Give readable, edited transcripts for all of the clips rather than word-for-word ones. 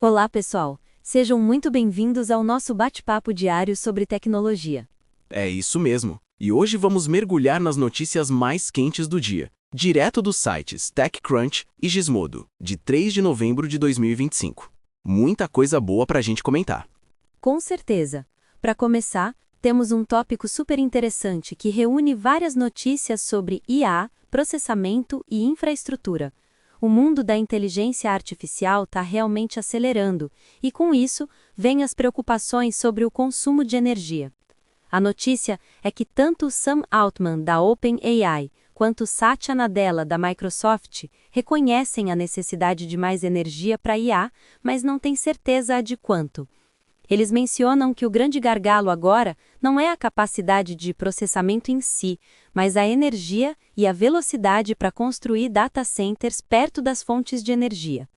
Olá, pessoal! Sejam muito bem-vindos ao nosso bate-papo diário sobre tecnologia. É isso mesmo. E hoje vamos mergulhar nas notícias mais quentes do dia, direto dos sites TechCrunch e Gizmodo, de 3 de novembro de 2025. Muita coisa boa pra gente comentar. Com certeza! Para começar, temos um tópico super interessante que reúne várias notícias sobre IA, processamento e infraestrutura. O mundo da inteligência artificial está realmente acelerando, e com isso, vêm as preocupações sobre o consumo de energia. A notícia é que tanto Sam Altman, da OpenAI, quanto Satya Nadella, da Microsoft, reconhecem a necessidade de mais energia para IA, mas não têm certeza de quanto. Eles mencionam que o grande gargalo agora não é a capacidade de processamento em si, mas a energia e a velocidade para construir data centers perto das fontes de energia.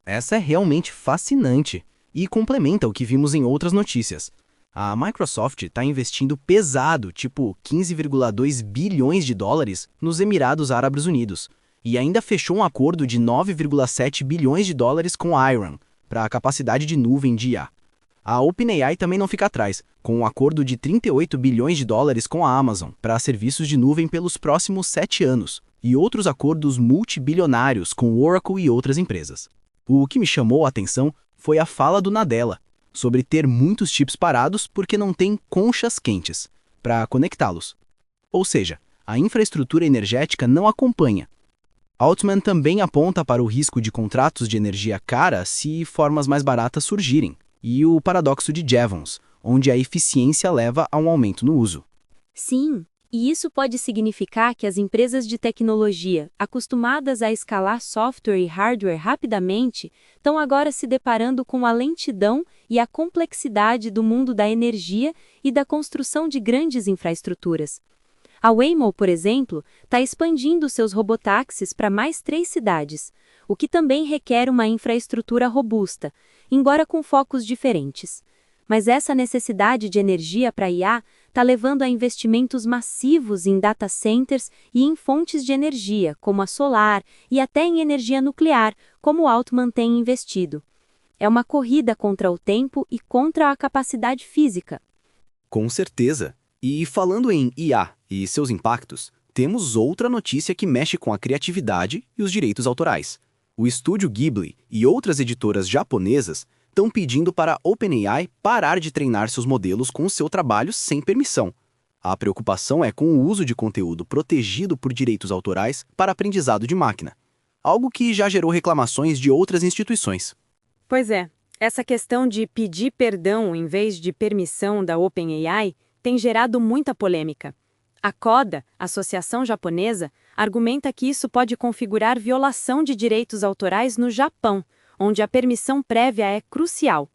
Essa é realmente fascinante e complementa o que vimos em outras notícias. A Microsoft está investindo pesado, tipo 15,2 bilhões de dólares, nos Emirados Árabes Unidos, e ainda fechou um acordo de 9,7 bilhões de dólares com a Iron, para a capacidade de nuvem de IA. A OpenAI também não fica atrás, com um acordo de 38 bilhões de dólares com a Amazon para serviços de nuvem pelos próximos 7 anos, e outros acordos multibilionários com Oracle e outras empresas. O que me chamou a atenção foi a fala do Nadella, sobre ter muitos chips parados porque não tem conchas quentes para conectá-los. Ou seja, a infraestrutura energética não acompanha. Altman também aponta para o risco de contratos de energia cara se formas mais baratas surgirem, e o paradoxo de Jevons, onde a eficiência leva a um aumento no uso. Sim, e isso pode significar que as empresas de tecnologia, acostumadas a escalar software e hardware rapidamente, estão agora se deparando com a lentidão e a complexidade do mundo da energia e da construção de grandes infraestruturas. A Waymo, por exemplo, está expandindo seus robotáxis para mais 3 cidades, o que também requer uma infraestrutura robusta, embora com focos diferentes. Mas essa necessidade de energia para IA está levando a investimentos massivos em data centers e em fontes de energia, como a solar, e até em energia nuclear, como o Altman tem investido. É uma corrida contra o tempo e contra a capacidade física. Com certeza. E falando em IA e seus impactos, temos outra notícia que mexe com a criatividade e os direitos autorais. O estúdio Ghibli e outras editoras japonesas estão pedindo para a OpenAI parar de treinar seus modelos com o seu trabalho sem permissão. A preocupação é com o uso de conteúdo protegido por direitos autorais para aprendizado de máquina, algo que já gerou reclamações de outras instituições. Pois é, essa questão de pedir perdão em vez de permissão da OpenAI tem gerado muita polêmica. A CODA, Associação Japonesa, argumenta que isso pode configurar violação de direitos autorais no Japão, onde a permissão prévia é crucial.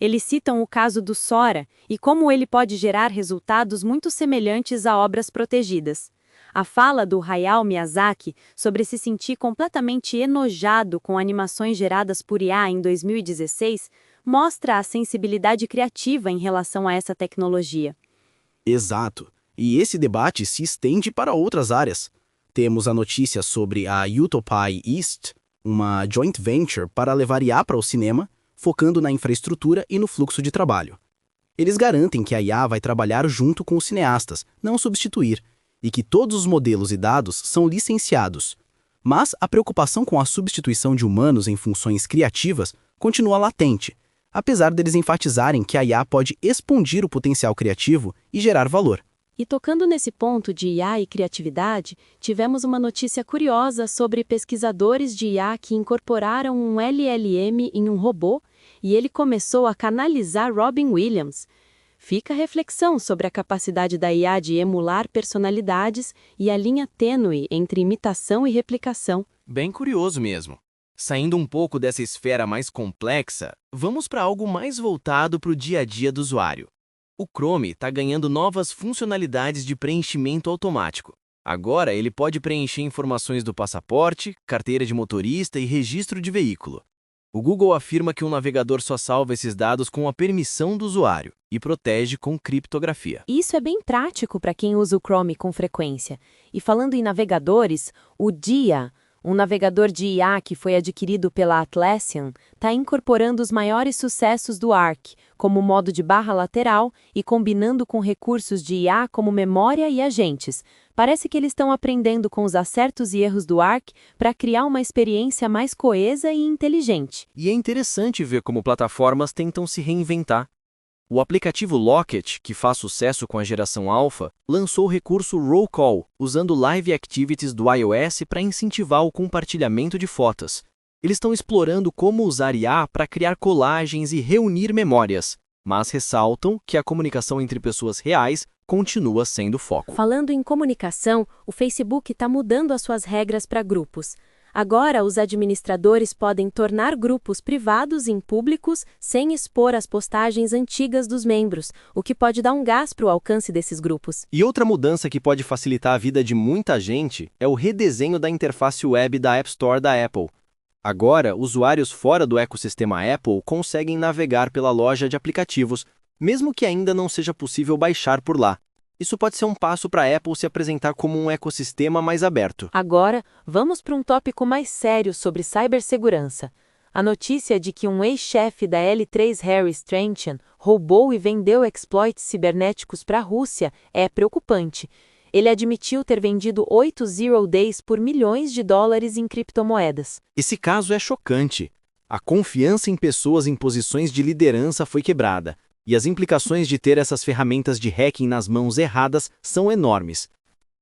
Eles citam o caso do Sora e como ele pode gerar resultados muito semelhantes a obras protegidas. A fala do Hayao Miyazaki sobre se sentir completamente enojado com animações geradas por IA em 2016 mostra a sensibilidade criativa em relação a essa tecnologia. Exato. E esse debate se estende para outras áreas. Temos a notícia sobre a Utopia East, uma joint venture para levar IA para o cinema, focando na infraestrutura e no fluxo de trabalho. Eles garantem que a IA vai trabalhar junto com os cineastas, não substituir, e que todos os modelos e dados são licenciados. Mas a preocupação com a substituição de humanos em funções criativas continua latente, apesar deles enfatizarem que a IA pode expandir o potencial criativo e gerar valor. E tocando nesse ponto de IA e criatividade, tivemos uma notícia curiosa sobre pesquisadores de IA que incorporaram um LLM em um robô e ele começou a canalizar Robin Williams. Fica a reflexão sobre a capacidade da IA de emular personalidades e a linha tênue entre imitação e replicação. Bem curioso mesmo. Saindo um pouco dessa esfera mais complexa, vamos para algo mais voltado para o dia a dia do usuário. O Chrome está ganhando novas funcionalidades de preenchimento automático. Agora ele pode preencher informações do passaporte, carteira de motorista e registro de veículo. O Google afirma que um navegador só salva esses dados com a permissão do usuário e protege com criptografia. Isso é bem prático para quem usa o Chrome com frequência. E falando em navegadores, o Dia, Um navegador de IA que foi adquirido pela Atlassian está incorporando os maiores sucessos do Arc, como modo de barra lateral e combinando com recursos de IA como memória e agentes. Parece que eles estão aprendendo com os acertos e erros do Arc para criar uma experiência mais coesa e inteligente. E é interessante ver como plataformas tentam se reinventar. O aplicativo Locket, que faz sucesso com a geração alfa, lançou o recurso Roll Call, usando Live Activities do iOS para incentivar o compartilhamento de fotos. Eles estão explorando como usar IA para criar colagens e reunir memórias, mas ressaltam que a comunicação entre pessoas reais continua sendo o foco. Falando em comunicação, o Facebook está mudando as suas regras para grupos. Agora, os administradores podem tornar grupos privados em públicos sem expor as postagens antigas dos membros, o que pode dar um gás para o alcance desses grupos. E outra mudança que pode facilitar a vida de muita gente é o redesenho da interface web da App Store da Apple. Agora, usuários fora do ecossistema Apple conseguem navegar pela loja de aplicativos, mesmo que ainda não seja possível baixar por lá. Isso pode ser um passo para a Apple se apresentar como um ecossistema mais aberto. Agora, vamos para um tópico mais sério sobre cibersegurança. A notícia de que um ex-chefe da L3 Harry Strachan roubou e vendeu exploits cibernéticos para a Rússia é preocupante. Ele admitiu ter vendido 8 Zero Days por milhões de dólares em criptomoedas. Esse caso é chocante. A confiança em pessoas em posições de liderança foi quebrada. E as implicações de ter essas ferramentas de hacking nas mãos erradas são enormes.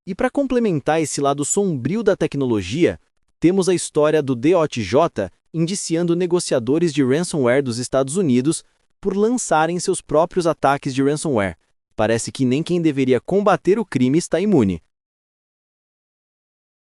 E para complementar esse lado sombrio da tecnologia, temos a história do DOTJ indiciando negociadores de ransomware dos Estados Unidos por lançarem seus próprios ataques de ransomware. Parece que nem quem deveria combater o crime está imune.